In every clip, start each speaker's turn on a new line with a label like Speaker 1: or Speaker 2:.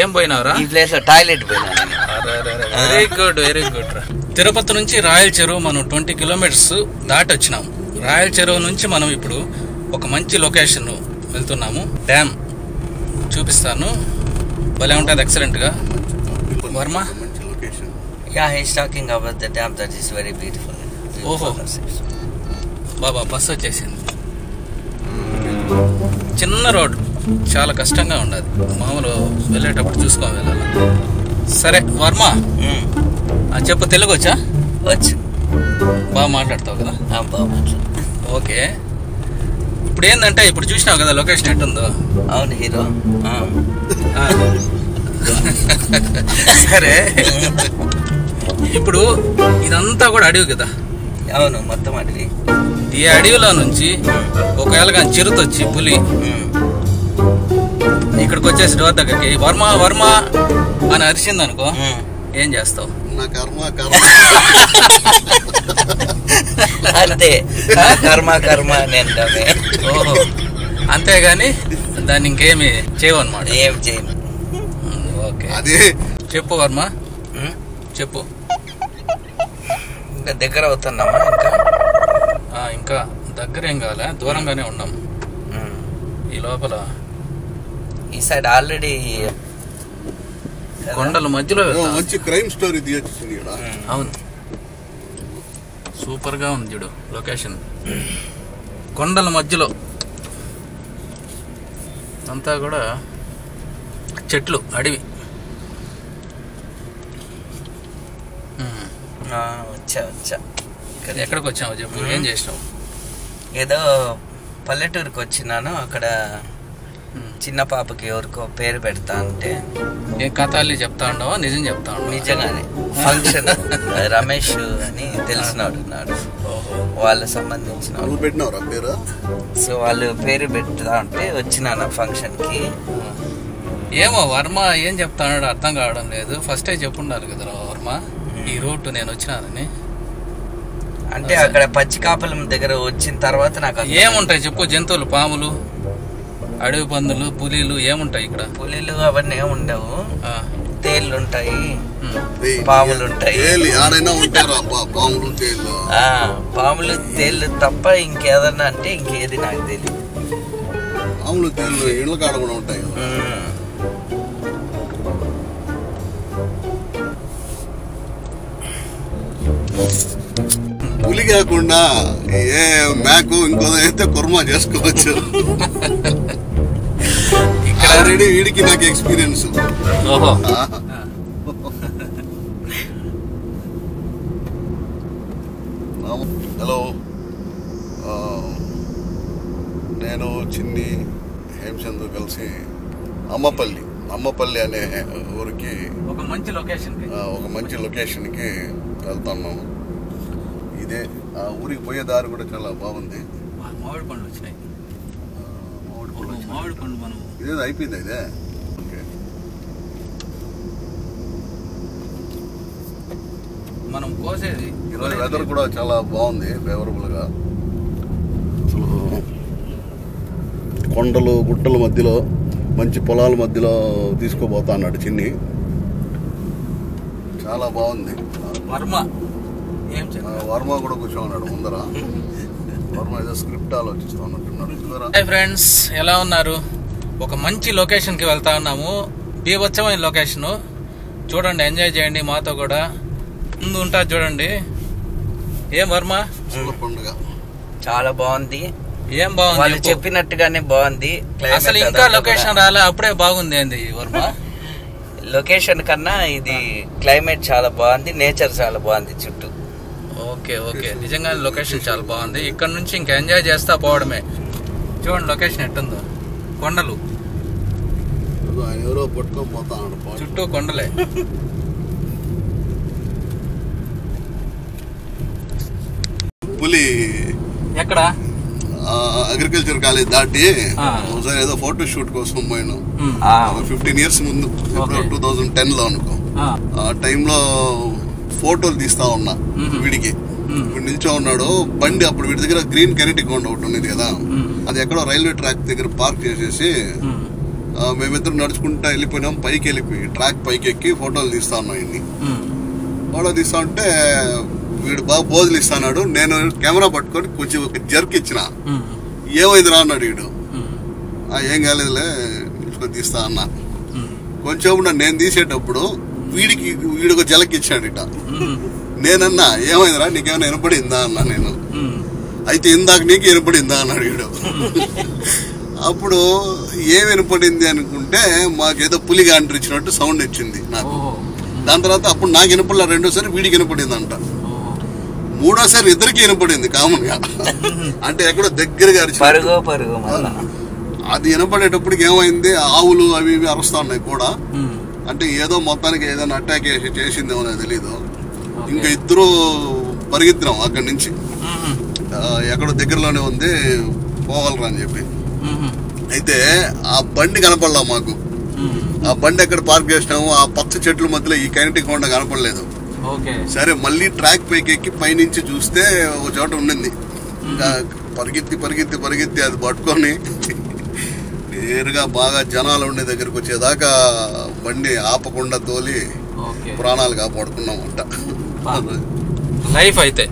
Speaker 1: ఏం పోయినావురా?
Speaker 2: ఈ ప్లేస్ లో టాయిలెట్ పోయినా.
Speaker 1: వెరీ గుడ్ వెరీ గుడ్ రా. తిరుపతి నుంచి రాయల చెరువు మనం 20 కిలోమీటర్స్ దాటి వచ్చినాము. రాయల చెరువు నుంచి మనం ఇప్పుడు ఒక మంచి లొకేషన్ వెళ్తున్నాము. డ్యామ్ చూపిస్తాను, భలే ఉంటుంది, ఎక్సలెంట్ గా. Varma
Speaker 2: he's talking about the dam that is very beautiful.
Speaker 1: ఓహో బాబా, బస్సు వచ్చేసింది. చిన్న రోడ్, చాలా కష్టంగా ఉండదు, మామూలు వెళ్ళేటప్పుడు చూసుకొని వెళ్ళాలి. సరే వర్మ, చెప్పు, తెలుగు వచ్చా?
Speaker 2: వచ్చు,
Speaker 1: బాగా మాట్లాడతావు కదా? ఓకే. ఇప్పుడు ఏంటంటే, ఇప్పుడు చూసినావు కదా లొకేషన్ ఎట్టుందో.
Speaker 2: అవును హీరో.
Speaker 1: సరే, ఇప్పుడు ఇదంతా కూడా అడవి కదా?
Speaker 2: అవును, మొత్తం అడవి.
Speaker 1: ఈ అడవిలో నుంచి ఒకవేళ కానీ చిరుత వచ్చి పులి ఇక్కడికి వచ్చేసి డోర్ దగ్గరికి వర్మ వర్మ అని అరిచింది అనుకో, ఏం చేస్తావు?
Speaker 2: అంతే, కర్మ కర్మ అని అంటామే.
Speaker 1: ఓహో, అంతేగాని దాన్ని ఇంకేమి చేయవన్నమాట?
Speaker 2: ఏం చేయను.
Speaker 1: ఓకే, చెప్పు వర్మ, చెప్పు.
Speaker 2: ఇంకా దగ్గర అవుతున్నామా?
Speaker 1: ఇంకా దగ్గర ఏం కావాలా, దూరంగానే ఉన్నాం. ఈ లోపల
Speaker 2: ఈ సైడ్ ఆల్రెడీ
Speaker 1: కొండల మధ్యలో
Speaker 3: మంచి క్రైమ్ స్టోరీ.
Speaker 1: అవును, సూపర్ గా ఉంది చూడు లొకేషన్. కొండల మధ్యలో అంతా కూడా చెట్లు, అడవి.
Speaker 2: వచ్చా.
Speaker 1: ఎక్కడికి వచ్చావు చెప్పు, ఏం చేసినావు?
Speaker 2: ఏదో పల్లెటూరుకి వచ్చినాను. అక్కడ చిన్న పాపకి ఎవరికో పేరు పెడతా అంటే.
Speaker 1: ఏ కథాలి చెప్తా ఉండవా, నిజం చెప్తా ఉండవా?
Speaker 2: నిజంగానే ఫంక్షన్. రమేష్ అని తెలిసినాడు ఉన్నాడు, వాళ్ళకి సంబంధించిన. సో వాళ్ళు పేరు పెడతా ఉంటే వచ్చినాను ఫంక్షన్ కి.
Speaker 1: ఏమో వర్మ ఏం చెప్తాడు అర్థం కావడం లేదు. ఫస్టే చెప్పుండాలి కదా వర్మ, ఈ రూట్ నేను వచ్చినానని.
Speaker 2: అంటే అక్కడ పచ్చికాపలం దగ్గర వచ్చిన తర్వాత నాకు
Speaker 1: ఏముంటాయి చెప్పు? జంతువులు, పాములు, అడవి పందులు, పులిలు ఏముంటాయి ఇక్కడ?
Speaker 2: పులిలు అవన్నీ ఏముండవు, తేళ్ళు ఉంటాయి, పాములు ఉంటాయి. పాములు తేళ్ళు తప్ప ఇంకేదన్నా అంటే ఇంకేది నాకు తెలియదు.
Speaker 3: పాములు తేళ్ళు ఇళ్ళ కాడ కూడా ఉంటాయి. పులి కాకుండా ఏ మేకు ఇంకో అయితే కుర్మా చేసుకోవచ్చు. ఆల్రెడీ వీడికి నాకు ఎక్స్పీరియన్స్. హలో, నేను చిన్ని హేమచంద్ర కలిసి అమ్మపల్లి అనే ఊరికి
Speaker 1: ఒక మంచి లొకేషన్కి
Speaker 3: వెళ్తున్నాము. ఇదే ఆ ఊరికి పోయే దారి కూడా చాలా బాగుంది.
Speaker 1: మామిడి పండ్లు వచ్చినాయి.
Speaker 3: ఇదే అయిపోయింది ఇదే. ఓకే,
Speaker 1: మనం కోసేది.
Speaker 3: ఈరోజు వెదర్ కూడా చాలా బాగుంది, ఫేవరబుల్ గా. కొండలు గుట్టల మధ్యలో మంచి పొలాల మధ్యలో తీసుకోబోతా అన్నాడు చిన్ని. చాలా బాగుంది. వర్మ కూడా కూర్చోన్నాడు ముందర. వర్మ ఏదో స్క్రిప్ట్ ఆలోచిస్తా ఉన్నట్టున్నాడు.
Speaker 1: హాయ్ ఫ్రెండ్స్, ఎలా ఉన్నారు? ఒక మంచి లొకేషన్ కి వెళ్తా ఉన్నాము. బీభత్సమైన లొకేషన్, చూడండి, ఎంజాయ్ చేయండి మాతో కూడా. ముందు ఉంటుంది చూడండి. ఏం వర్మ,
Speaker 3: పండుగ
Speaker 2: చాలా బాగుంది.
Speaker 1: ఏం బాగుంది?
Speaker 2: వాళ్ళు చెప్పినట్టుగానే బాగుంది.
Speaker 1: అసలు ఇంకా లొకేషన్ రాలే, అప్పుడే బాగుంది ఏంది వర్మ?
Speaker 2: లొకేషన్ కన్నా ఇది క్లైమేట్ చాలా బాగుంది, నేచర్ చాలా బాగుంది చుట్టూ.
Speaker 1: ఓకే ఓకే, నిజంగానే లొకేషన్ చాలా బాగుంది. ఇక్కడ నుంచి ఇంకా ఎంజాయ్ చేస్తా పోవడమే. చూడండి లొకేషన్ ఎట్టుందో, కొండలు చుట్టూ కొండలే.
Speaker 3: పులి
Speaker 1: ఎక్కడ?
Speaker 3: అగ్రికల్చర్ కాలేజ్ దాటి ఒకసారి ఏదో ఫోటో షూట్ కోసం పోయినాం. 15 years ముందు, 2010 లో అనుకో. ఆ టైంలో ఫోటోలు తీస్తా ఉన్నా వీడికి. ఇప్పుడు నిల్చో ఉన్నాడు బండి. అప్పుడు వీడి దగ్గర గ్రీన్ కెనెటిక్ ఒకటి ఉండేది కదా, అది ఎక్కడో రైల్వే ట్రాక్ దగ్గర పార్క్ చేసేసి మేమిద్దరు నడుచుకుంటా వెళ్ళిపోయినాం. పైకి వెళ్ళిపోయి ట్రాక్ పైకి ఎక్కి ఫోటోలు తీస్తా ఉన్నాం. ఇన్ని ఫోటో తీస్తా ఉంటే వీడు బాగా పోజులు ఇస్తాడు. నేను కెమెరా పట్టుకొని కొంచెం ఒక జర్క్ ఇచ్చిన. ఏమైంది రా అన్నాడు వీడు. ఏం కాలేదులే తీస్తా అన్నా. కొంచెం నేను తీసేటప్పుడు వీడు ఒక జలకి ఇచ్చాడు ఇట. నేనన్నా ఏమైందిరా నీకేమైనా వినపడిందా అన్నా. నేను అయితే ఇందాక నీకు వినపడిందా అన్నాడు వీడు. అప్పుడు ఏం వినపడింది అనుకుంటే మాకేదో పులిగా అంటరిచ్చినట్టు సౌండ్ వచ్చింది నాకు. దాని తర్వాత అప్పుడు నాకు వినపడలే. రెండోసారి వీడికి వినపడింది అంట. మూడోసారి ఇద్దరికి వినపడింది కామన్ గా. అంటే ఎక్కడో దగ్గరగా అది వినపడేటప్పటికి ఏమైంది, ఆవులు అవి ఇవి అరుస్తా ఉన్నాయి కూడా. అంటే ఏదో మొత్తానికి ఏదైనా అటాక్ చేసిందేమో తెలీదు. ఇంకా ఇద్దరు పరిగెత్తినాం అక్కడి నుంచి. ఎక్కడో దగ్గరలోనే ఉంది పోవాలరా అని చెప్పి. అయితే ఆ బండి కనపడలా మాకు. ఆ బండి ఎక్కడ పార్క్ చేసినాము ఆ పచ్చ చెట్ల మధ్యలో ఈ కైనటిక్ హోండా కనపడలేదు. సరే మళ్ళీ ట్రాక్ పైకి ఎక్కి పైనుంచి చూస్తే ఒక చోట ఉండింది. ఇంకా పరిగెత్తి అది పట్టుకొని నేరుగా బాగా జనాలు ఉండే దగ్గరకు వచ్చేదాకా బండి ఆపకుండా తోలి ప్రాణాలు కాపాడుకున్నామంట.
Speaker 1: లైఫ్ అయితే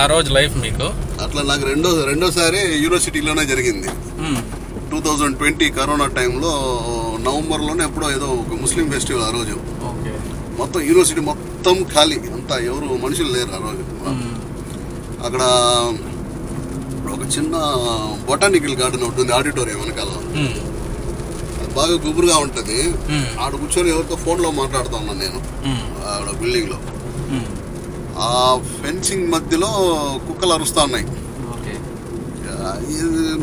Speaker 1: ఆ రోజు లైఫ్ మీకు
Speaker 3: అట్లా నాకు రెండోసారి యూనివర్సిటీలోనే జరిగింది. 2020 కరోనా టైంలో నవంబర్ లోనే ఎప్పుడో ఏదో ఒక ముస్లిం ఫెస్టివల్. ఆ రోజు మొత్తం యూనివర్సిటీ మొత్తం ఖాళీ, అంతా ఎవరు మనుషులు లేరు ఆ రోజు. అక్కడ ఒక చిన్న బొటానికల్ గార్డెన్ ఉంటుంది ఆడిటోరియం వెనకాల. బాగా గుబురుగా ఉంటది. ఆడ కూర్చొని ఎవరితో ఫోన్ లో మాట్లాడుతా ఉన్నాను నేను ఆడ బిల్డింగ్ లో. ఆ ఫెన్సింగ్ మధ్యలో కుక్కలు అరుస్తా ఉన్నాయి.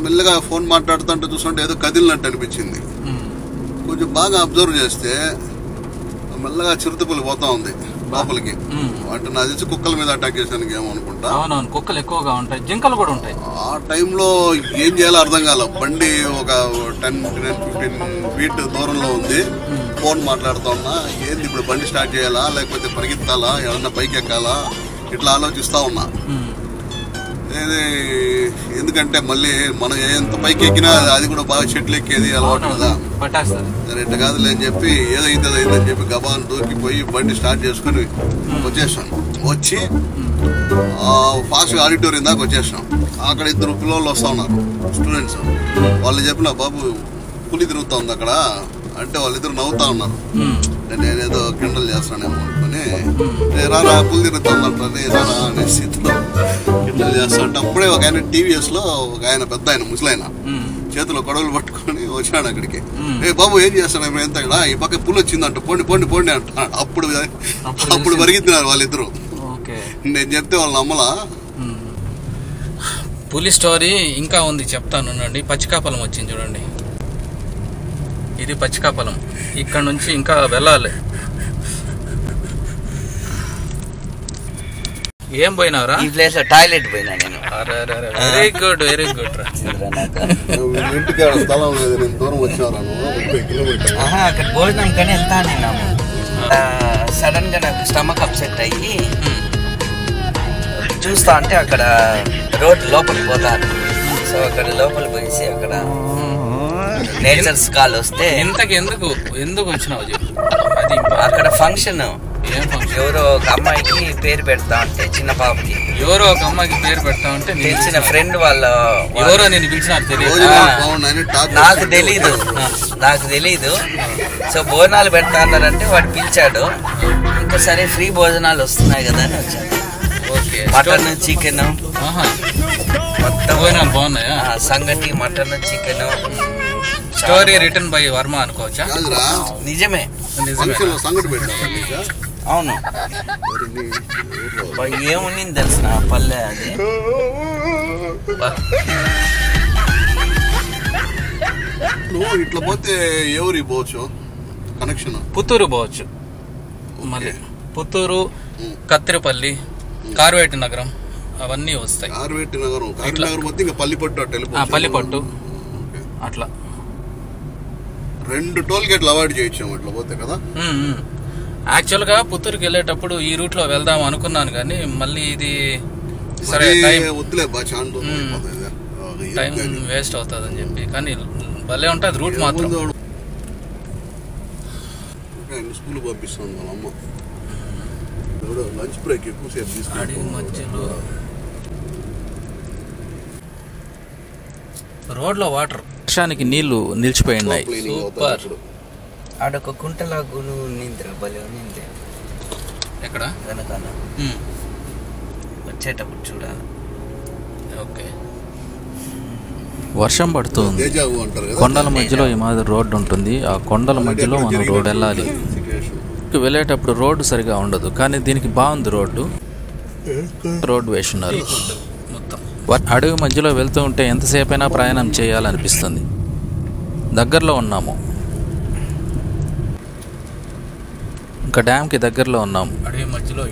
Speaker 3: మెల్లగా ఫోన్ మాట్లాడుతుంటే చూస్తుంటే ఏదో కదిలినట్టు అనిపించింది. కొంచెం బాగా అబ్జర్వ్ చేస్తే మెల్లగా చిరుతపులి పోతా ఉంది లోపలికి. అంటే నాకు తెలిసి కుక్కల మీద అటాక్ చేసానికి ఏమో అనుకుంటా.
Speaker 1: కుక్కలు ఎక్కువగా ఉంటాయి, జింకలు కూడా ఉంటాయి.
Speaker 3: ఆ టైంలో ఏం చేయాలో అర్థం కాల. బండి ఒక 10-15 ఫీట్ దూరంలో ఉంది. ఫోన్ మాట్లాడుతా ఉన్నా. ఏంది ఇప్పుడు బండి స్టార్ట్ చేయాలా లేకపోతే పరిగెత్తాలా ఏమన్నా పైకి ఎక్కాలా ఇట్లా ఆలోచిస్తా ఉన్నా. ఎందుకంటే మళ్ళీ మనం ఎంత పైకి ఎక్కినా అది కూడా బాగా చెట్లు ఎక్కేది అలవాటు కదా. రెండు కాదులే అని చెప్పి ఏదైందని చెప్పి గబాన్ దూకిపోయి బండి స్టార్ట్ చేసుకుని వచ్చేసాం. వచ్చి ఫాస్ట్ ఆడిటోరియం దాకా వచ్చేసాం. అక్కడ ఇద్దరు పిల్లలు వస్తా ఉన్నారు, స్టూడెంట్స్. వాళ్ళు చెప్పిన బాబు పులి తిరుగుతా ఉంది అక్కడ అంటే వాళ్ళిద్దరు నవ్వుతా ఉన్నారు. నేనేదో కిండల్ చేస్తానేమో అనుకుని రారా పులి తిరుగుతా ఉందంటే రారా అనేసి కిండల్ చేస్తా అంటే అప్పుడే ఒక ఆయన TVS లో ఒక ఆయన పెద్ద ఆయన ముసలాయన చేతిలో గొడవలు పట్టుకొని వచ్చాడు అక్కడికి. బాబు ఏం చేస్తాడు ఎంత ఇక్కడ ఈ పక్క పులి వచ్చిందంట పోండి అంట. అప్పుడు పరిగెత్తినారు వాళ్ళిద్దరు. నేను చెప్తే వాళ్ళు నమ్మలా.
Speaker 1: పులి స్టోరీ ఇంకా ఉంది చెప్తాను. పచ్చికాపలం వచ్చింది చూడండి. ఇది పచ్చికాపలం. ఇక్కడ నుంచి ఇంకా వెళ్ళాలి. ఏం పోయినారా?
Speaker 2: ఈ ప్లేస్ లో టాయిలెట్ పోయినా నేను.
Speaker 1: వెరీ గుడ్ రా.
Speaker 2: అక్కడ భోజనం కానీ వెళ్తా అన్నాము. సడన్ గా నాకు స్టమక్ అప్సెట్ అయ్యి చూస్తా అంటే అక్కడ రోడ్ లోపలికి పోతాను. సో అక్కడ లోపలికి పోయేసి అక్కడ నేచర్స్ కాల్ వస్తే
Speaker 1: ఎందుకు వచ్చినావు?
Speaker 2: అది అక్కడ ఫంక్షన్. ఎవరో ఒక అమ్మాయికి పేరు పెడతా ఉంటే చిన్న పాపకి
Speaker 1: ఎవరో ఒక అమ్మాయికి పేరు పెడతా ఉంటే
Speaker 2: తెలిసిన ఫ్రెండ్ వాళ్ళ
Speaker 1: ఎవరో నేను పిలిచినారు తెలియదు.
Speaker 2: నాకు తెలీదు. సో భోజనాలు పెడతా అన్నారంటే వాడు పిలిచాడు. ఇంకా సరే ఫ్రీ భోజనాలు వస్తున్నాయి కదా అని వచ్చాను. మటన్ చికెన్ మొత్తం
Speaker 1: భోజనాలు బాగున్నాయా?
Speaker 2: సంగటి mutton chicken.
Speaker 1: Story written by Varma అనుకోవచ్చా?
Speaker 2: నిజమే. అవును. ఏముంది తెలిసిన పల్లె అది.
Speaker 3: ఇట్లా పోతే ఎవరి పోవచ్చు కనెక్షన్?
Speaker 1: పుత్తూరు పోవచ్చు. మళ్ళీ పుత్తూరు, కత్తిరపల్లి, కార్వేటి నగరం అవన్నీ వస్తాయి.
Speaker 3: కార్వేటి నగరం ఇంకా
Speaker 1: పల్లిపట్టు అట్లా
Speaker 3: 2 టోల్ గేట్లు అవాయిడ్ చేయొచ్చాము అట్లా పోతే కదా.
Speaker 1: యాక్చువల్ గా పుత్తూరుకి వెళ్ళేటప్పుడు ఈ రూట్ లో వెళ్దాం అనుకున్నాను కానీ మళ్ళీ ఇది సరే
Speaker 3: వద్దులే
Speaker 1: టైం వేస్ట్ అవుతుంది అని చెప్పి. కానీ భలే ఉంటుంది రూట్ మాత్రం.
Speaker 3: స్కూల్ పంపిస్తాను వాళ్ళ అమ్మ. లంచ్ బ్రేక్ ఎక్కువసేపు తీసుకుని
Speaker 1: మధ్యలో రోడ్లో వాటర్, వర్షానికి నీళ్లు నిలిచిపోయినాయి. సూపర్.
Speaker 2: ఆడొక కుంటలాగా ఉన్నిందిరా, భలే ఉన్నింది.
Speaker 1: ఎక్కడ?
Speaker 2: వెనకాల వచ్చేటప్పుడు చూడాలి.
Speaker 1: ఓకే. వర్షం పడుతుంది, కొండల మధ్యలో ఈ మాదిరి రోడ్డు ఉంటుంది. ఆ కొండల మధ్యలో మనం రోడ్ వెళ్ళాలి. వెళ్ళేటప్పుడు రోడ్డు సరిగా ఉండదు, కానీ దీనికి బాగుంది రోడ్డు వేస్తున్నారు. అడవి మధ్యలో వెళ్తూ ఉంటే ఎంతసేపైనా ప్రయాణం చేయాలనిపిస్తుంది. దగ్గరలో ఉన్నాము, ఇంకా డ్యామ్కి దగ్గరలో ఉన్నాము.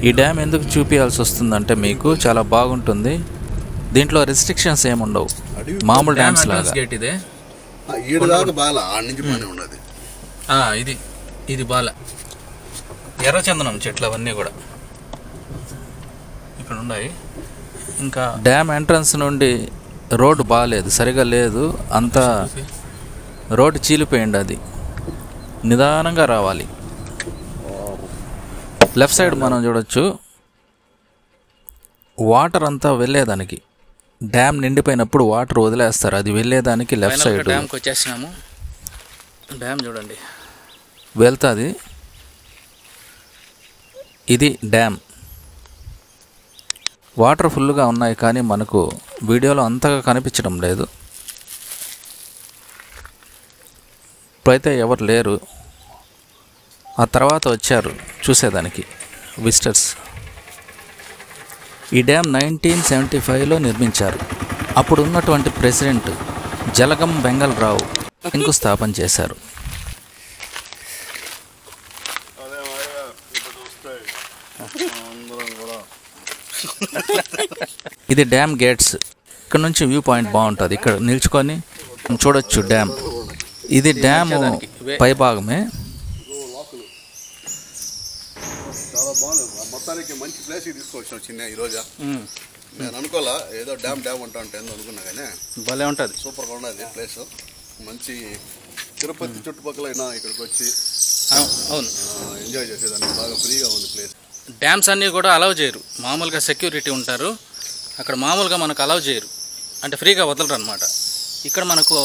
Speaker 1: ఈ డ్యామ్ ఎందుకు చూపించాల్సి వస్తుందంటే మీకు చాలా బాగుంటుంది. దీంట్లో రెస్ట్రిక్షన్స్ ఏముండవు, మామూలు డ్యామ్స్ లాగా. ఇది బాల ఎర్రచందనం చెట్లు అవన్నీ కూడా ఇక్కడ ఉన్నాయి. ఇంకా డ్యామ్ ఎంట్రన్స్ నుండి రోడ్డు బాగాలేదు, సరిగా లేదు, అంతా రోడ్డు చీలిపోయింది. అది నిదానంగా రావాలి. లెఫ్ట్ సైడ్ మనం చూడొచ్చు, వాటర్ అంతా వెళ్ళేదానికి, డ్యామ్ నిండిపోయినప్పుడు వాటర్ వదిలేస్తారు, అది వెళ్ళేదానికి లెఫ్ట్ సైడ్. డ్యామ్కి వచ్చేసినాము. డ్యామ్ చూడండి వెళ్తుంది. ఇది డ్యామ్. వాటర్ ఫుల్గా ఉన్నాయి, కానీ మనకు వీడియోలో అంతగా కనిపించడం లేదు. ఇప్పుడైతే ఎవరు లేరు, ఆ తర్వాత వచ్చారు చూసేదానికి విజిటర్స్. ఈ డ్యామ్ 1975లో నిర్మించారు. అప్పుడు ఉన్నటువంటి ప్రెసిడెంట్ జలగం వెంగళరావు శంకుస్థాపన చేశారు. ఇది డ్యామ్ గేట్స్. ఇక్కడ నుంచి వ్యూ పాయింట్ బాగుంటుంది, ఇక్కడ నిల్చుకొని చూడొచ్చు డ్యామ్. ఇది డ్యామ్ పై భాగమే.
Speaker 3: చాలా బాగుంది. మొత్తానికి మంచి ప్లేస్ తీసుకొచ్చిన చిన్న ఈరోజు. నేను అనుకోలే ఏదో డ్యామ్ అంటా అంటే అనుకున్నా, కానీ
Speaker 1: భలే ఉంటుంది,
Speaker 3: సూపర్గా ఉన్నది ప్లేస్. మంచి తిరుపతి చుట్టుపక్కల అయినా ఇక్కడికి వచ్చి
Speaker 1: అవును
Speaker 3: ఎంజాయ్ చేసేదానికి బాగా ఫ్రీగా ఉంది ప్లేస్.
Speaker 1: డ్యామ్స్ అన్నీ కూడా అలౌ చేయరు, మామూలుగా సెక్యూరిటీ ఉంటారు అక్కడ. మామూలుగా మనకు అలౌ చేయరు, అంటే ఫ్రీగా వదలరు అనమాట. ఇక్కడ మనకు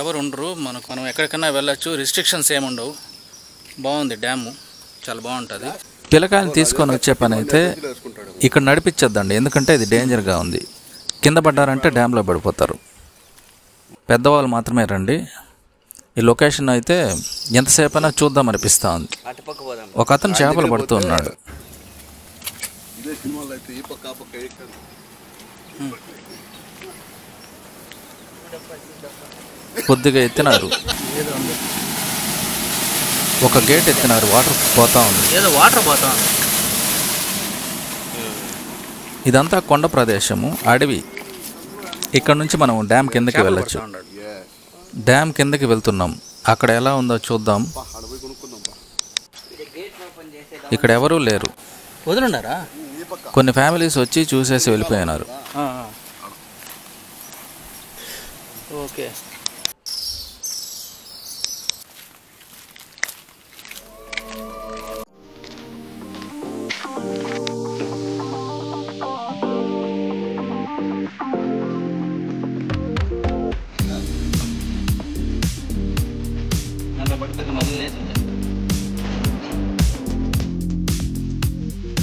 Speaker 1: ఎవరు ఉండరు, మనం ఎక్కడికైనా వెళ్ళొచ్చు, రిస్ట్రిక్షన్స్ ఏముండవు. బాగుంది డ్యాము, చాలా బాగుంటుంది. పిల్లకాయలు తీసుకొని వచ్చే పని అయితే ఇక్కడ నడిపించొద్దండి, ఎందుకంటే ఇది డేంజర్గా ఉంది. కింద పడ్డారంటే డ్యామ్లో పడిపోతారు. పెద్దవాళ్ళు మాత్రమే రండి. ఈ లొకేషన్ అయితే ఎంతసేపైనా చూద్దాం అనిపిస్తూ ఉంది. ఒక అతను చేపలు పడుతూ ఉన్నాడు. కొద్దిగా ఎత్తినారు, ఒక గేట్ ఎత్తినారు, వాటర్ పోతా ఉంది. ఇదంతా కొండ ప్రదేశము, అడవి. ఇక్కడ నుంచి మనం డ్యామ్ కిందకి వెళ్ళొచ్చు. డ్యామ్ కిందకి వెళ్తున్నాం, అక్కడ ఎలా ఉందో చూద్దాం. ఇక్కడ ఎవరూ లేరు, వదిలిండారా? కొన్ని ఫ్యామిలీస్ వచ్చి చూసేసి వెళ్ళిపోయినారు. ఓకే.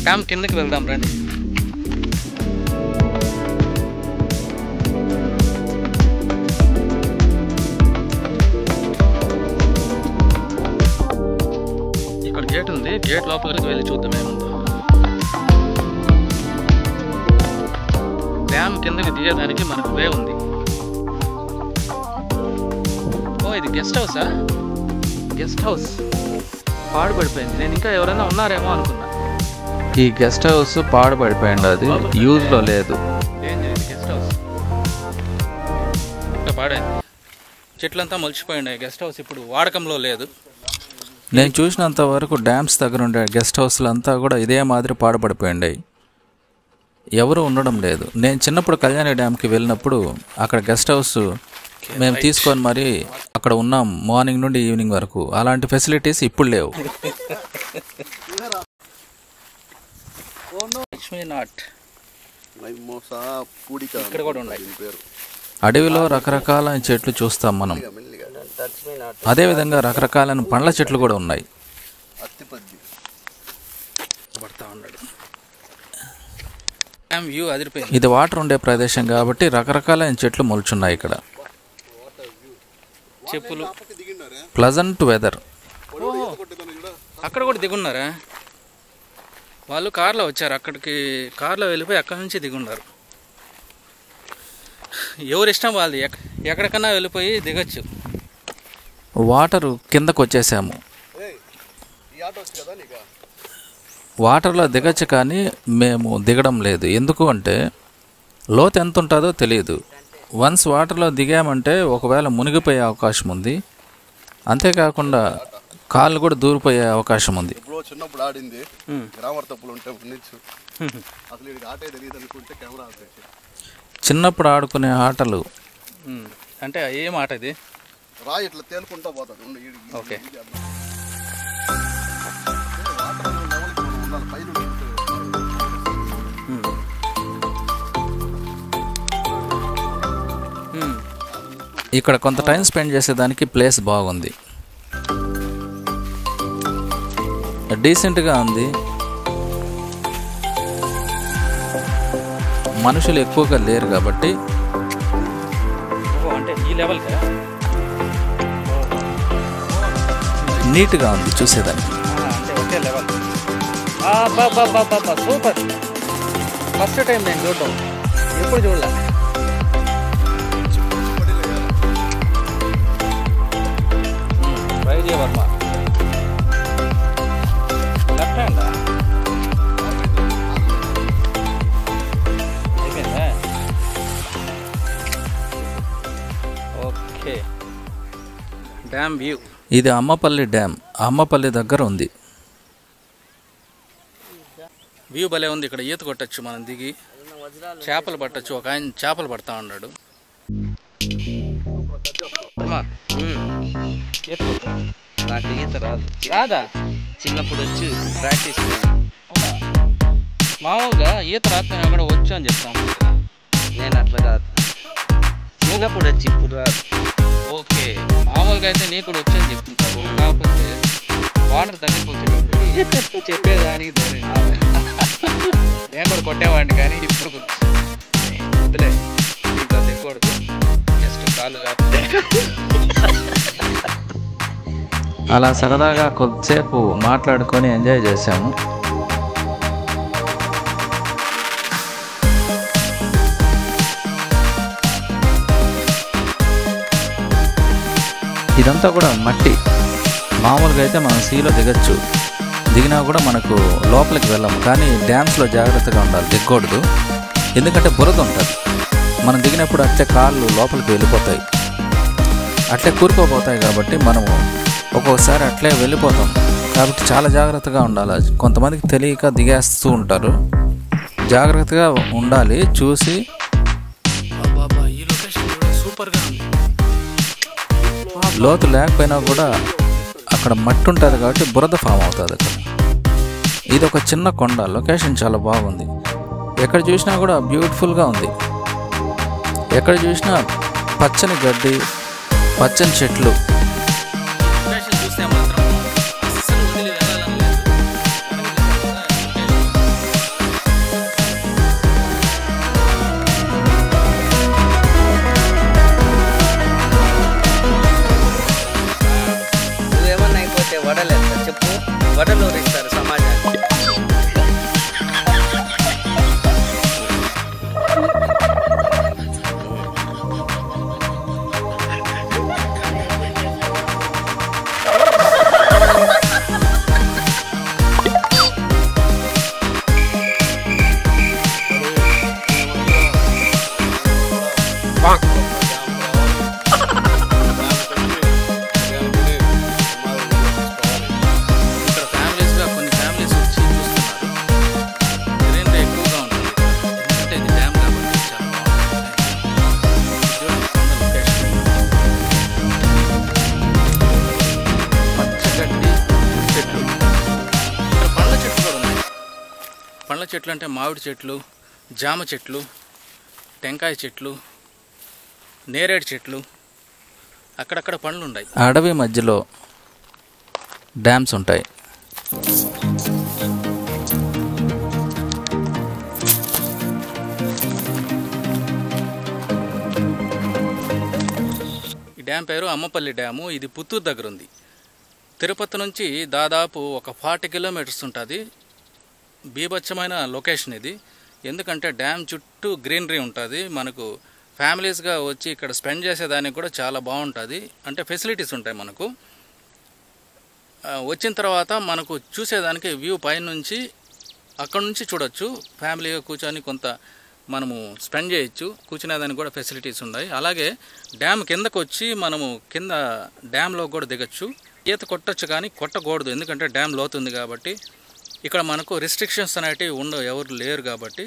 Speaker 1: డ్యామ్ కిందకి వెళ్దాం రండి. ఇక్కడ గేట్ ఉంది, గేట్ లోపలికి వెళ్ళి చూద్దాం ఏముందో. డ్యామ్ కిందకి దిగడానికి మనకు వే ఉంది. ఓ, ఇది గెస్ట్ హౌసా? గెస్ట్ హౌస్ పాడుపడిపోయింది. నేను ఇంకా ఎవరైనా ఉన్నారేమో అనుకున్నా. ఈ గెస్ట్ హౌస్ పాడుపడిపోయింది, అది యూజ్లో లేదు. గెస్ట్ హౌస్ ఇంకా పాడైంది, చెట్లంతా మొలిచిపోయినాయి. గెస్ట్ హౌస్ ఇప్పుడు వాడకంలో లేదు. నేను చూసినంత వరకు డ్యామ్స్ దగ్గర ఉండే గెస్ట్ హౌస్లు అంతా కూడా ఇదే మాదిరి పాడుపడిపోయినాయి, ఎవరు ఉండడం లేదు. నేను చిన్నప్పుడు కళ్యాణి డ్యామ్కి వెళ్ళినప్పుడు అక్కడ గెస్ట్ హౌస్ మేము తీసుకొని మరి అక్కడ ఉన్నాం మార్నింగ్ నుండి ఈవినింగ్ వరకు. అలాంటి ఫెసిలిటీస్ ఇప్పుడు లేవు. ఇక్కడ కూడా ఉన్నాయి. అడవిలో రకరకాల చెట్లు చూస్తాం మనం. అదేవిధంగా రకరకాలైన పండ్ల చెట్లు కూడా ఉన్నాయి. ఇది వాటర్ ఉండే ప్రదేశం కాబట్టి రకరకాలైన చెట్లు మొలుచున్నాయి ఇక్కడ. చెప్పులు, ప్లజెంట్ వెదర్. అక్కడ కూడా దిగున్నారా వాళ్ళు? కార్లో వచ్చారు, అక్కడికి కార్లో వెళ్ళిపోయి అక్కడ నుంచి దిగున్నారు. ఎవరి ఇష్టం వాళ్ళది, ఎక్కడికన్నా వెళ్ళిపోయి దిగచ్చు. వాటరు కిందకు వచ్చేసాము. వాటర్లో దిగచ్చు కానీ మేము దిగడం లేదు. ఎందుకు అంటే లోతు ఎంత ఉంటుందో తెలియదు. వన్స్ వాటర్లో దిగామంటే ఒకవేళ మునిగిపోయే అవకాశం ఉంది. అంతేకాకుండా కాళ్ళు కూడా దూరిపోయే అవకాశం ఉంది.
Speaker 3: చిన్నప్పుడు ఆడింది గ్రామర్ తప్పులు ఉంటే అసలు ఆటే తెలియదు అనుకుంటే కెమెరా
Speaker 1: చిన్నప్పుడు ఆడుకునే ఆటలు అంటే ఏం ఆట ఇది?
Speaker 3: రాయి ఇట్లా తేలుకుంటా పోతాడు.
Speaker 1: ఓకే, ఇక్కడ కొంత టైం స్పెండ్ చేసేదానికి ప్లేస్ బాగుంది, డీసెంట్గా ఉంది. మనుషులు ఎక్కువగా లేరు కాబట్టి అంటే ఈ లెవెల్కి నీట్గా ఉంది చూసేదానికి. అంటే ఒకే లెవెల్. సూపర్. ఫస్ట్ టైం నేను చూడటం, ఎప్పుడు చూడలే. వైజయ వర్మ లెఫ్ట్ హ్యాండ్ అయిపోయిందా? ఓకే. Dam view. ఇది అమ్మపల్లి డ్యామ్, అమ్మపల్లి దగ్గర ఉంది. వ్యూ భలే ఉంది. ఇక్కడ ఈత కొట్టచ్చు, మనం దిగి చేపలు పట్టచ్చు. ఒక ఆయన చేపలు పడతా ఉన్నాడు.
Speaker 2: నాకు ఈత రాదు.
Speaker 1: రాదా?
Speaker 2: చిన్నప్పుడు వచ్చి ప్రాక్టీస్.
Speaker 1: మామూలుగా ఈత రాకపోయినా కూడా వచ్చు అని చెప్తాను.
Speaker 2: నేను అట్లా కాదు, చిన్నప్పుడు వచ్చి ఇప్పుడు రాదు.
Speaker 1: ఓకే, మామూలుగా అయితే నీకు కూడా వచ్చని చెప్తుంటారు. కాకపోతే వాటర్ తగ్గిపోతుంది చెప్పేదానికి నేను కూడా కొట్టేవాడిని, కానీ ఇప్పుడు వద్దులే, ఇంకా దిగకూడదు, జస్ట్ కాలు కాకపోతే. అలా సరదాగా కొద్దిసేపు మాట్లాడుకొని ఎంజాయ్ చేశాము. ఇదంతా కూడా మట్టి. మామూలుగా అయితే మనం సీలో దిగచ్చు, దిగినా కూడా మనకు లోపలికి వెళ్ళాము. కానీ డ్యామ్స్లో జాగ్రత్తగా ఉండాలి, దిగకూడదు. ఎందుకంటే బురద ఉంటుంది. మనం దిగినప్పుడు అట్లే కాళ్ళు లోపలికి వెళ్ళిపోతాయి, అట్లే కూరుకోపోతాయి. కాబట్టి మనము ఒక్కొక్కసారి అట్లే వెళ్ళిపోతాం. కాబట్టి చాలా జాగ్రత్తగా ఉండాలి. కొంతమందికి తెలియక దిగేస్తూ ఉంటారు, జాగ్రత్తగా ఉండాలి. చూసి ఈ లొకేషన్ సూపర్గా ఉంది. లోతు లేకపోయినా కూడా అక్కడ మట్టి ఉంటుంది కాబట్టి బురద ఫామ్ అవుతుంది అక్కడ. ఇది ఒక చిన్న కొండ. లొకేషన్ చాలా బాగుంది. ఎక్కడ చూసినా కూడా బ్యూటిఫుల్గా ఉంది. ఎక్కడ చూసినా పచ్చని గడ్డి, పచ్చని చెట్లు.
Speaker 2: నువ్వేమన్నా అయిపోతే వడలేస్తా చెప్పు, వడలు ఇస్తారు సమాజానికి.
Speaker 1: ఇక్కడ ఫ్యామిలీస్గా కొన్ని ఫ్యామిలీస్ పండ్ల చెట్లు అంటే మామిడి చెట్లు, జామ చెట్లు, టెంకాయ చెట్లు, నేరేడు చెట్లు, అక్కడక్కడ పండ్లు ఉన్నాయి. అడవి మధ్యలో డ్యామ్స్ ఉంటాయి. ఈ డ్యామ్ పేరు అమ్మపల్లి డ్యాము. ఇది పుత్తూరు దగ్గర ఉంది. తిరుపతి నుంచి దాదాపు ఒక 40 కిలోమీటర్స్ ఉంటుంది. బీభత్సమైన లొకేషన్ ఇది. ఎందుకంటే డ్యామ్ చుట్టూ గ్రీనరీ ఉంటుంది. మనకు ఫ్యామిలీస్గా వచ్చి ఇక్కడ స్పెండ్ చేసేదానికి కూడా చాలా బాగుంటుంది. అంటే ఫెసిలిటీస్ ఉంటాయి మనకు. వచ్చిన తర్వాత మనకు చూసేదానికి వ్యూ పైనుంచి అక్కడ నుంచి చూడొచ్చు. ఫ్యామిలీగా కూర్చొని కొంత మనము స్పెండ్ చేయొచ్చు. కూర్చునేదానికి కూడా ఫెసిలిటీస్ ఉన్నాయి. అలాగే డ్యామ్ కిందకు వచ్చి మనము కింద డ్యామ్లో కూడా దిగచ్చు. ఈత కొట్టచ్చు కానీ కొట్టకూడదు, ఎందుకంటే డ్యామ్ లోతుంది కాబట్టి. ఇక్కడ మనకు రిస్ట్రిక్షన్స్ అనేటివి ఉండవు, ఎవరు లేరు కాబట్టి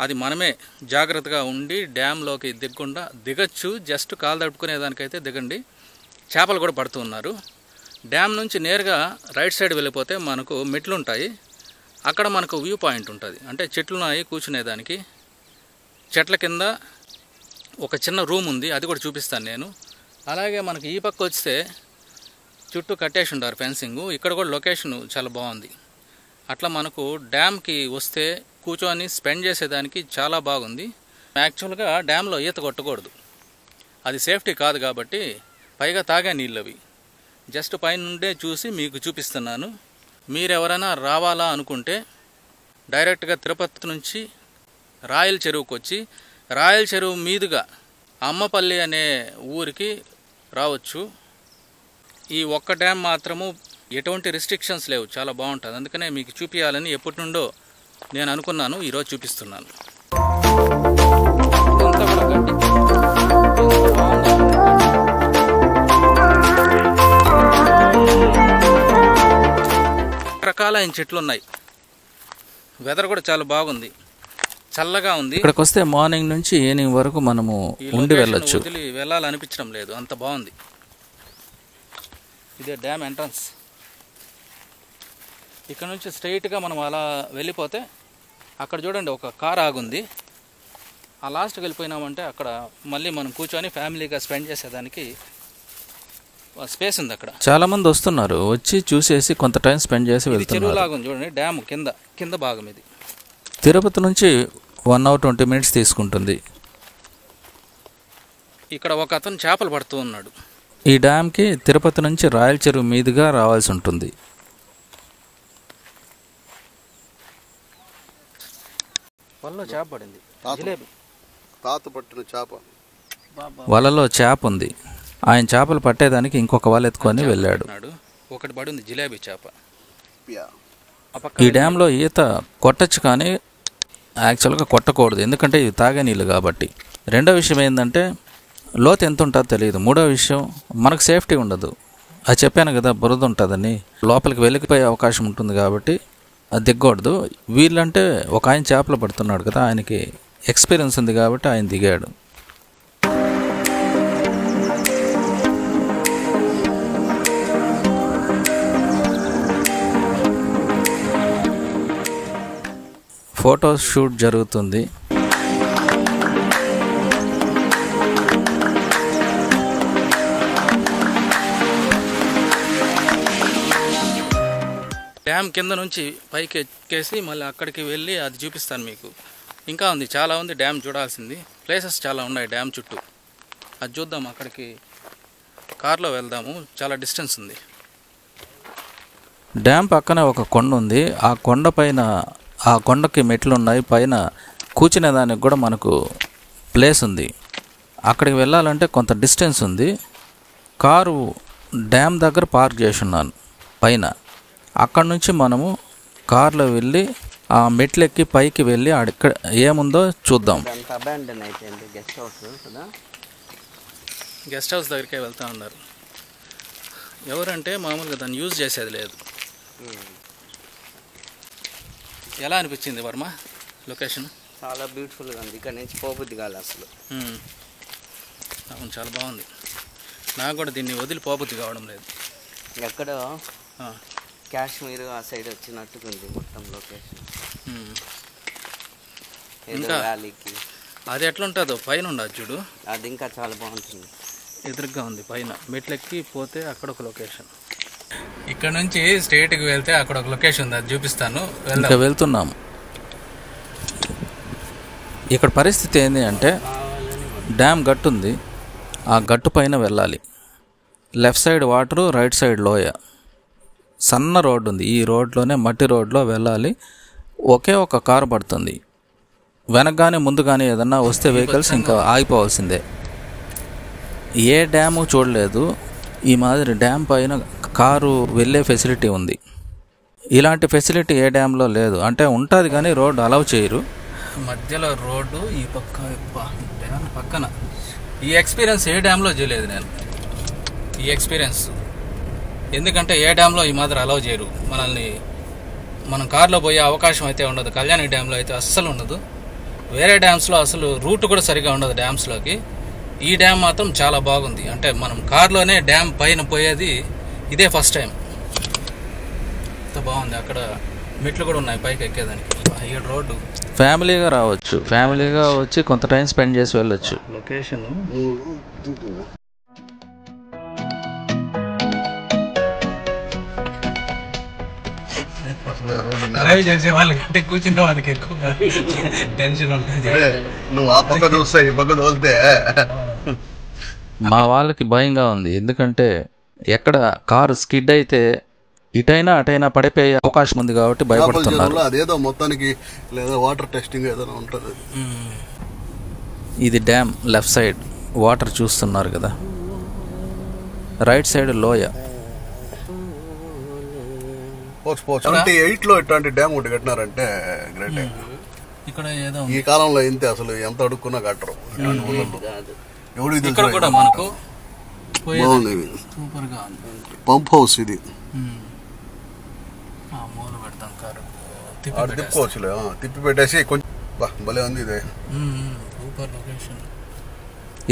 Speaker 1: అది మనమే జాగ్రత్తగా ఉండి డ్యామ్లోకి దిగకుండా దిగచ్చు. జస్ట్ కాలు తడుపుకునేదానికైతే దిగండి. చేపలు కూడా పడుతూ ఉన్నారు. డ్యామ్ నుంచి నేరుగా రైట్ సైడ్ వెళ్ళిపోతే మనకు మెట్లు ఉంటాయి. అక్కడ మనకు వ్యూ పాయింట్ ఉంటుంది. అంటే చెట్లు ఉన్నాయి కూర్చునేదానికి. చెట్ల కింద ఒక చిన్న రూమ్ ఉంది, అది కూడా చూపిస్తాను నేను. అలాగే మనకి ఈ పక్క వస్తే చుట్టూ కట్టేసి ఉంటారు ఫెన్సింగ్. ఇక్కడ కూడా లొకేషన్ చాలా బాగుంది. అట్లా మనకు డ్యామ్కి వస్తే కూర్చొని స్పెండ్ చేసేదానికి చాలా బాగుంది. యాక్చువల్గా డ్యామ్లో ఈత కొట్టకూడదు, అది సేఫ్టీ కాదు కాబట్టి. పైగా తాగే నీళ్ళు అవి. జస్ట్ పైనుండే చూసి మీకు చూపిస్తున్నాను. మీరెవరైనా రావాలా అనుకుంటే డైరెక్ట్గా తిరుపతి నుంచి రాయల చెరువుకు వచ్చి రాయల చెరువు మీదుగా అమ్మపల్లి అనే ఊరికి రావచ్చు. ఈ ఒక్క డ్యామ్ మాత్రము ఎటువంటి రిస్ట్రిక్షన్స్ లేవు, చాలా బాగుంటుంది. అందుకనే మీకు చూపించాలని ఎప్పటి నుండో నేను అనుకున్నాను, ఈరోజు చూపిస్తున్నాను. రకరకాలైన చెట్లు ఉన్నాయి. వెదర్ కూడా చాలా బాగుంది, చల్లగా ఉంది. ఇక్కడికి వస్తే మార్నింగ్ నుంచి ఈవినింగ్ వరకు మనము ఉండి వెళ్ళొచ్చు. వదిలి వెళ్ళాలనిపించడం లేదు, అంత బాగుంది. ఇదే డ్యామ్ ఎంట్రన్స్. ఇక్కడ నుంచి స్ట్రైట్గా మనం అలా వెళ్ళిపోతే అక్కడ చూడండి ఒక కార్ ఆగుంది. ఆ లాస్ట్కి వెళ్ళిపోయినామంటే అక్కడ మళ్ళీ మనం కూర్చొని ఫ్యామిలీగా స్పెండ్ చేసేదానికి స్పేస్ ఉంది. అక్కడ చాలా మంది వస్తున్నారు, వచ్చి చూసేసి కొంత టైం స్పెండ్ చేసి వెళ్తున్నారు. చెరువు లాగా ఉంది చూడండి, డ్యామ్ కింద భాగం ఇది. తిరుపతి నుంచి 1 hour 20 minutes తీసుకుంటుంది. ఇక్కడ ఒక అతను చేపలు పడుతూ ఉన్నాడు. ఈ డ్యామ్కి తిరుపతి నుంచి రాయల చెరువు మీదుగా రావాల్సి ఉంటుంది. వలలో చేప పడింది,
Speaker 3: తాత పట్టిన చేప.
Speaker 1: వలలో చేప ఉంది. ఆయన చేపలు పట్టేదానికి ఇంకొక వల ఎత్తుకొని వెళ్ళాడు. ఒకటి పడింది జిలేబీ చేప. ఈ డ్యాంలో ఈత కొట్టచ్చు కానీ యాక్చువల్గా కొట్టకూడదు, ఎందుకంటే ఇవి తాగే నీళ్ళు కాబట్టి. రెండో విషయం ఏంటంటే లోతు ఎంత ఉంటుందో తెలియదు. మూడో విషయం మనకు సేఫ్టీ ఉండదు. అది చెప్పాను కదా, బురద ఉంటుందని. లోపలికి వెళ్ళిపోయే అవకాశం ఉంటుంది కాబట్టి అది దిగకూడదు. వీళ్ళంటే ఒక ఆయన చేపలు పడుతున్నాడు కదా, ఆయనకి ఎక్స్పీరియన్స్ ఉంది కాబట్టి ఆయన దిగాడు. ఫోటో షూట్ జరుగుతుంది. డ్యామ్ కింద నుంచి పైకి ఎక్కేసి మళ్ళీ అక్కడికి వెళ్ళి అది చూపిస్తాను మీకు. ఇంకా ఉంది, చాలా ఉంది డ్యామ్ చూడాల్సింది. ప్లేసెస్ చాలా ఉన్నాయి డ్యామ్ చుట్టూ. అది చూద్దాం, అక్కడికి కార్లో వెళ్దాము, చాలా డిస్టెన్స్ ఉంది. డ్యామ్ పక్కన ఒక కొండ ఉంది. ఆ కొండ పైన ఆ కొండకి మెట్లు ఉన్నాయి. పైన కూర్చునే దానికి కూడా మనకు ప్లేస్ ఉంది. అక్కడికి వెళ్ళాలంటే కొంత డిస్టెన్స్ ఉంది. కారు డ్యామ్ దగ్గర పార్క్ చేసి ఉన్నాను పైన. అక్కడి నుంచి మనము కార్లో వెళ్ళి ఆ మెట్లెక్కి పైకి వెళ్ళి అక్కడ ఏముందో చూద్దాం. గెస్ట్ హౌస్ దగ్గరికే వెళ్తూ ఉన్నారు. ఎవరంటే మామూలుగా దాన్ని యూజ్ చేసేది లేదు. ఎలా అనిపించింది వర్మ లొకేషన్?
Speaker 2: చాలా బ్యూటిఫుల్గా ఉంది. ఇక్కడ నుంచి పోబుద్ది కాదు అసలు.
Speaker 1: అవును, చాలా బాగుంది. నాకు కూడా దీన్ని వదిలి పోబుద్ది కావడం లేదు.
Speaker 2: ఎక్కడో కాశ్మీర్ ఆ సైడ్ వచ్చినట్టుగా ఉంది మొత్తం లొకేషన్. ఇంకా వ్యాలీకి.
Speaker 1: అది ఎట్లుంటుందో పైన ఉండదు చూడు,
Speaker 2: అది ఇంకా చాలా బాగుంటుంది.
Speaker 1: ఎదురుగా ఉంది పైన మెట్లెక్కి పోతే అక్కడ ఒక లొకేషన్. ఇక్కడ నుంచి స్ట్రైట్కి వెళ్తే అక్కడ ఒక లొకేషన్ ఉంది, అది చూపిస్తాను. ఇంకా వెళ్తున్నాము. ఇక్కడ పరిస్థితి ఏంటి అంటే డ్యామ్ గట్టు ఉంది, ఆ గట్టు పైన వెళ్ళాలి. Left side water, right side లోయ. సన్న రోడ్డు ఉంది, ఈ రోడ్లోనే మట్టి రోడ్లో వెళ్ళాలి. ఒకే ఒక కారు పడుతుంది. వెనకగానే ముందుగానే ఏదన్నా వస్తే వెహికల్స్ ఇంకా ఆగిపోవాల్సిందే. ఏ డ్యాము చూడలేదు, ఈ మాదిరి డ్యామ్ పైన కారు వెళ్ళే ఫెసిలిటీ ఉంది. ఇలాంటి ఫెసిలిటీ ఏ డ్యామ్లో లేదు. అంటే ఉంటుంది కానీ రోడ్డు అలౌ చేయరు. మధ్యలో రోడ్డు, ఈ డ్యామ్ పక్కన. ఈ ఎక్స్పీరియన్స్ ఏ డ్యామ్లో చేయలేదు నేను. ఈ ఎక్స్పీరియన్స్ ఎందుకంటే ఏ డ్యామ్లో ఈ మాదిరి అలౌ చేయరు మనల్ని. మనం కార్లో పోయే అవకాశం అయితే ఉండదు. కళ్యాణి డ్యామ్లో అయితే అస్సలు ఉండదు. వేరే డ్యామ్స్లో అసలు రూట్ కూడా సరిగా ఉండదు డ్యామ్స్లోకి. ఈ డ్యామ్ మాత్రం చాలా బాగుంది. అంటే మనం కార్లోనే డ్యామ్ పైన పోయేది ఇదే ఫస్ట్ టైం. ఎంత బాగుంది. అక్కడ మెట్లు కూడా ఉన్నాయి పైకి ఎక్కేదానికి. ఈ రోడ్డు ఫ్యామిలీగా రావచ్చు, ఫ్యామిలీగా వచ్చి కొంత టైం స్పెండ్ చేసి వెళ్ళొచ్చు. లొకేషన్ డ్రైవ్ చేసే వాళ్ళకి కూర్చున్న వాళ్ళకి ఎక్కువ టెన్షన్ ఉంటుంది.
Speaker 3: నువ్వు ఆ పక్క చూస్తా ఈ పక్క తోలితే
Speaker 1: మా వాళ్ళకి భయంగా ఉంది. ఎందుకంటే ఎక్కడ కారు స్కిడ్ అయితే ఇటైనా అటైనా పడిపోయే అవకాశం ఉంది కాబట్టి భయపడుతున్నారు.
Speaker 3: అదేదో మొత్తానికి లేదా వాటర్ టెస్టింగ్ ఏదైనా ఉంటుంది.
Speaker 1: ఇది డ్యామ్ లెఫ్ట్ సైడ్ వాటర్ చూస్తున్నారు కదా, రైట్ సైడ్ లోయ.
Speaker 3: 78లో ఇట్లాంటి డ్యామ్ ఒకటి కట్టినారంటే గ్రేట్.
Speaker 1: ఇక్కడ ఏదో
Speaker 3: ఈ కాలంలో ఇంతే, అసలు ఎంత అడుక్కున్నా కట్టరు.
Speaker 1: ఇక్కడ కూడా మనకు
Speaker 3: బాగుంది. పంప్ హౌస్ ఇది. తిప్పుకోవచ్చులే, తిప్పి పెట్టేసి కొంచెం భలే ఉంది ఇది.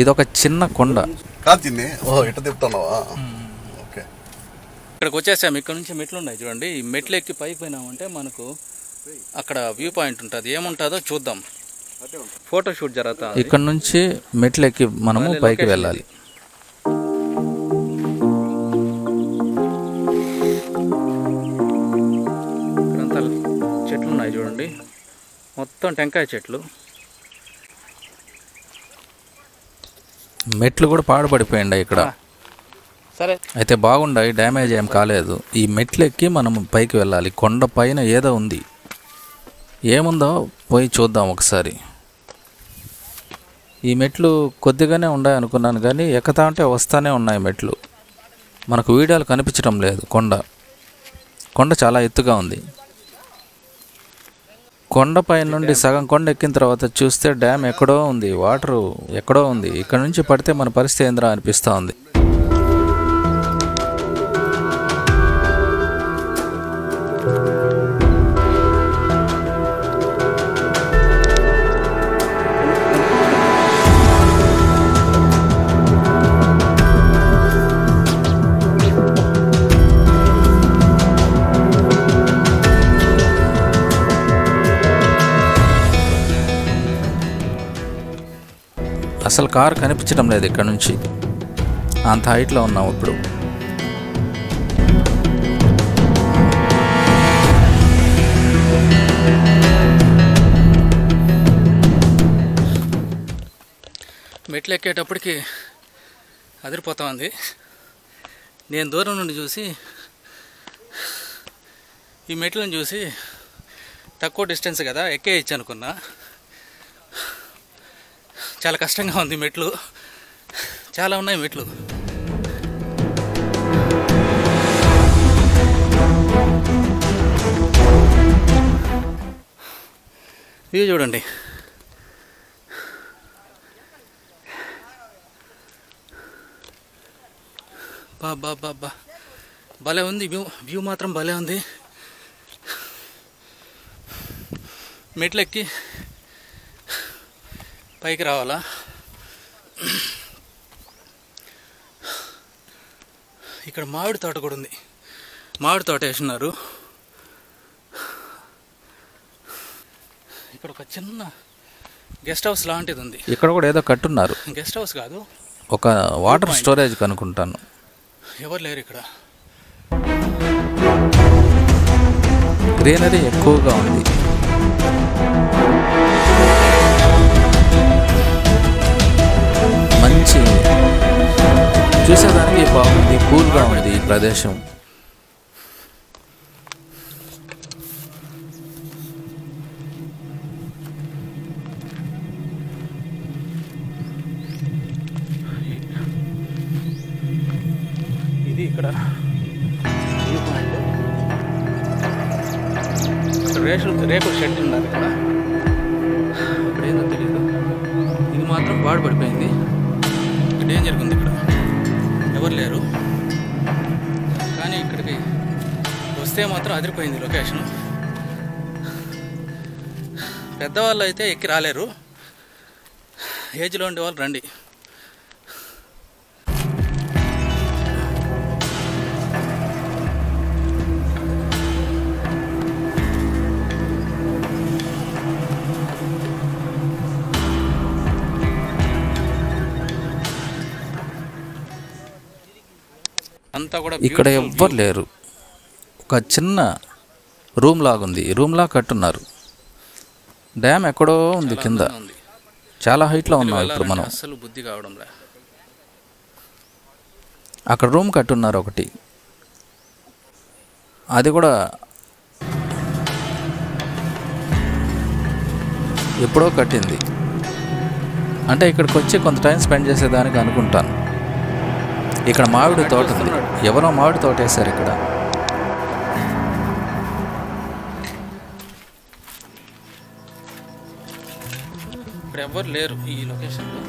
Speaker 1: ఇదొక చిన్న కొండ.
Speaker 3: కాదు తిని ఇట్లా తిప్పుతున్నావా? ఓకే.
Speaker 1: ఇక్కడికి వచ్చేసాము. ఇక్కడ నుంచి మెట్లు ఉన్నాయి చూడండి. ఈ మెట్లు ఎక్కి పైకి పోయినామంటే మనకు అక్కడ వ్యూ పాయింట్ ఉంటుంది. ఏముంటుందో చూద్దాం. ఫోటోషూట్ జరుగుతుంది. ఇక్కడ నుంచి మెట్లు ఎక్కి మనము పైకి వెళ్ళాలి. ఇక్కడంతా చెట్లు ఉన్నాయి చూడండి, మొత్తం టెంకాయ చెట్లు. మెట్లు కూడా పాడుపడిపోయింది ఇక్కడ. సరే అయితే బాగుండాయి, డ్యామేజ్ ఏం కాలేదు. ఈ మెట్లు ఎక్కి మనం పైకి వెళ్ళాలి. కొండ పైన ఏదో ఉంది, ఏముందో పోయి చూద్దాం ఒకసారి. ఈ మెట్లు కొద్దిగానే ఉన్నాయి అనుకున్నాను కానీ ఎక్కుతా అంటే వస్తానే ఉన్నాయి మెట్లు. మనకు వీడియోలు కనిపించడం లేదు. కొండ చాలా ఎత్తుగా ఉంది. కొండపై నుండి సగం కొండ ఎక్కిన తర్వాత చూస్తే డ్యామ్ ఎక్కడో ఉంది, వాటరు ఎక్కడో ఉంది. ఇక్కడ నుంచి పడితే మన పరిస్థితి ఏంద్రా అనిపిస్తూ ఉంది. అసలు కారు కనిపించడం లేదు ఇక్కడ నుంచి, అంత హైట్లో ఉన్నాం ఇప్పుడు. మెట్లు ఎక్కేటప్పటికి అదిరిపోతా ఉంది. నేను దూరం నుండి చూసి ఈ మెట్లను చూసి తక్కువ డిస్టెన్స్ కదా ఎక్కేయచ్చు అనుకున్నా. చాలా కష్టంగా ఉంది. మెట్లు చాలా ఉన్నాయి. మెట్లు ఇవి చూడండి. బాబా భలే ఉంది. వ్యూ మాత్రం భలే ఉంది. మెట్లెక్కి పైకి రావాలా? ఇక్కడ మామిడి తోట కూడా ఉంది. మామిడి తోట వేస్తున్నారు. ఇక్కడ ఒక చిన్న గెస్ట్ హౌస్ లాంటిది ఉంది.
Speaker 4: ఇక్కడ కూడా ఏదో కట్టున్నారు.
Speaker 1: గెస్ట్ హౌస్ కాదు,
Speaker 4: ఒక వాటర్ స్టోరేజ్ కనుకుంటాను.
Speaker 1: ఎవరు లేరు ఇక్కడ.
Speaker 4: గ్రీనరీ ఎక్కువగా ఉంది. మంచి చూసేదానికి బాగుంది, కూల్గా ఉంది ఈ ప్రదేశం.
Speaker 1: ఇది ఇక్కడ రేకుల షెడ్ ఉన్నారు ఇక్కడ. ఇప్పుడేందో తెలీదు. ఇది మాత్రం బాడు పడిపోయింది. డేంజర్గా ఉంది. ఇక్కడ ఎవరు లేరు, కానీ ఇక్కడికి వస్తే మాత్రం అదిరిపోయింది లొకేషను. పెద్దవాళ్ళు అయితే ఎక్కి రాలేరు, ఏజ్లో ఉండే వాళ్ళు రండి. అంతా కూడా
Speaker 4: ఇక్కడ ఎవ్వరు లేరు. ఒక చిన్న రూమ్ లాగుంది, రూమ్ లా కట్టున్నారు. డ్యామ్ ఎక్కడో ఉంది కింద, చాలా హైట్లో ఉన్నాం ఇప్పుడు మనం.
Speaker 1: అసలు బుద్ధి కావడంలే.
Speaker 4: అక్కడ రూమ్ కట్టున్నారు ఒకటి, అది కూడా ఎప్పుడో కట్టింది. అంటే ఇక్కడికి వచ్చి కొంత టైం స్పెండ్ చేసేదానికి అనుకుంటాను. ఇక్కడ మామిడి తోట ఉంది, ఎవరో మామిడి తోట వేశారు ఇక్కడ.
Speaker 1: ఇక్కడ ఎవ్వరు లేరు ఈ లొకేషన్లో.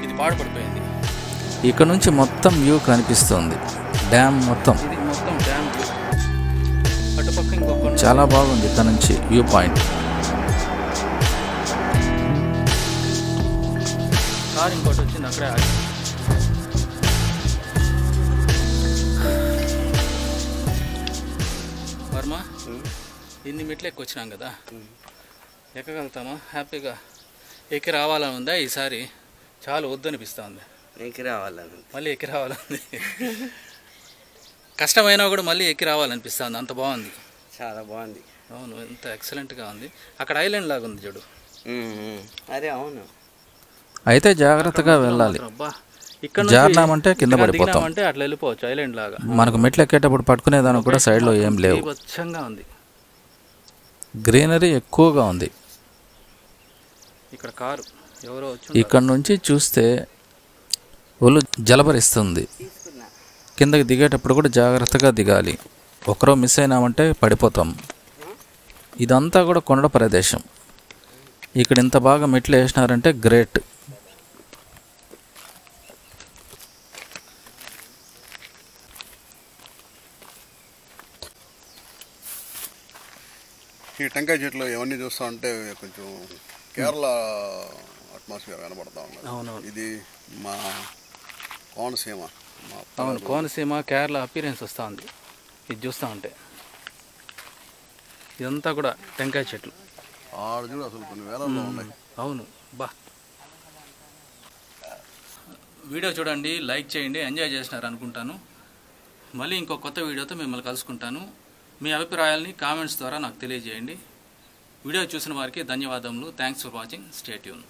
Speaker 1: ఇది పాడుపడిపోయింది.
Speaker 4: ఇక్కడ నుంచి మొత్తం వ్యూ కనిపిస్తుంది, డ్యామ్ మొత్తం.
Speaker 1: ఇది మొత్తం డ్యామ్ వ్యూ. అటుపక్క ఇంకొక
Speaker 4: చాలా బాగుంది ఇక్కడ నుంచి వ్యూ పాయింట్.
Speaker 1: కార్ ఇంకోటి వచ్చింది అక్కడే ఆగి. వర్మ, ఇన్ని మెట్లు ఎక్కువ వచ్చినాం కదా, ఎక్కగలుగుతామా? హ్యాపీగా ఎక్కి రావాలని ఉందా ఈసారి? చాలా వద్దనిపిస్తుంది.
Speaker 2: ఎక్కి రావాలని,
Speaker 1: మళ్ళీ ఎక్కి రావాలని. కష్టమైనా కూడా మళ్ళీ ఎక్కి రావాలనిపిస్తుంది, అంత బాగుంది.
Speaker 2: చాలా బాగుంది.
Speaker 1: అవును, ఎంత ఎక్సలెంట్గా ఉంది. అక్కడ ఐలాండ్ లాగా ఉంది చూడు.
Speaker 2: అదే అవును.
Speaker 4: అయితే జాగ్రత్తగా వెళ్ళాలి, జారినామంటే కింద పడిపోతాం.
Speaker 1: అంటే అట్లా వెళ్ళిపోవచ్చు ఐలాండ్ లాగా.
Speaker 4: మనకు మెట్లు ఎక్కేటప్పుడు పట్టుకునేదానికి కూడా సైడ్లో ఏం లేవు.
Speaker 1: స్వచ్ఛంగా ఉంది,
Speaker 4: గ్రీనరీ ఎక్కువగా ఉంది.
Speaker 1: ఇక్కడ కారు ఎవరో వచ్చి
Speaker 4: ఇక్కడ నుంచి చూస్తే ఒళ్ళు జలబరిస్తుంది. కిందకి దిగేటప్పుడు కూడా జాగ్రత్తగా దిగాలి, ఒకరో మిస్ అయినామంటే పడిపోతాం. ఇదంతా కూడా కొండ ప్రదేశం. ఇక్కడ ఇంత బాగా మెట్లు వేసినారంటే గ్రేట్.
Speaker 3: ఈ టెంకాయ చెట్లు ఇవన్నీ చూస్తూ ఉంటే కొంచెం కేరళ అట్మాస్ఫియర్ కనబడతా ఉన్నది. ఇది మా కోనసీమ,
Speaker 1: అవును కోనసీమ కేరళ అపీరెన్స్ వస్తూ ఉంది ఇది చూస్తూ ఉంటే. ఇదంతా కూడా టెంకాయ చెట్లు.
Speaker 3: చూడు అసలు కొన్ని వేలలో ఉన్నాయి.
Speaker 1: అవును బా. వీడియో చూడండి, లైక్ చేయండి, ఎంజాయ్ చేసినారు అనుకుంటాను. మళ్ళీ ఇంకో కొత్త వీడియోతో మిమ్మల్ని కలుసుకుంటాను. మీ అభిప్రాయాలని కామెంట్స్ ద్వారా నాకు తెలియజేయండి. వీడియో చూసిన వారికి ధన్యవాదములు. Thanks for watching. Stay tune.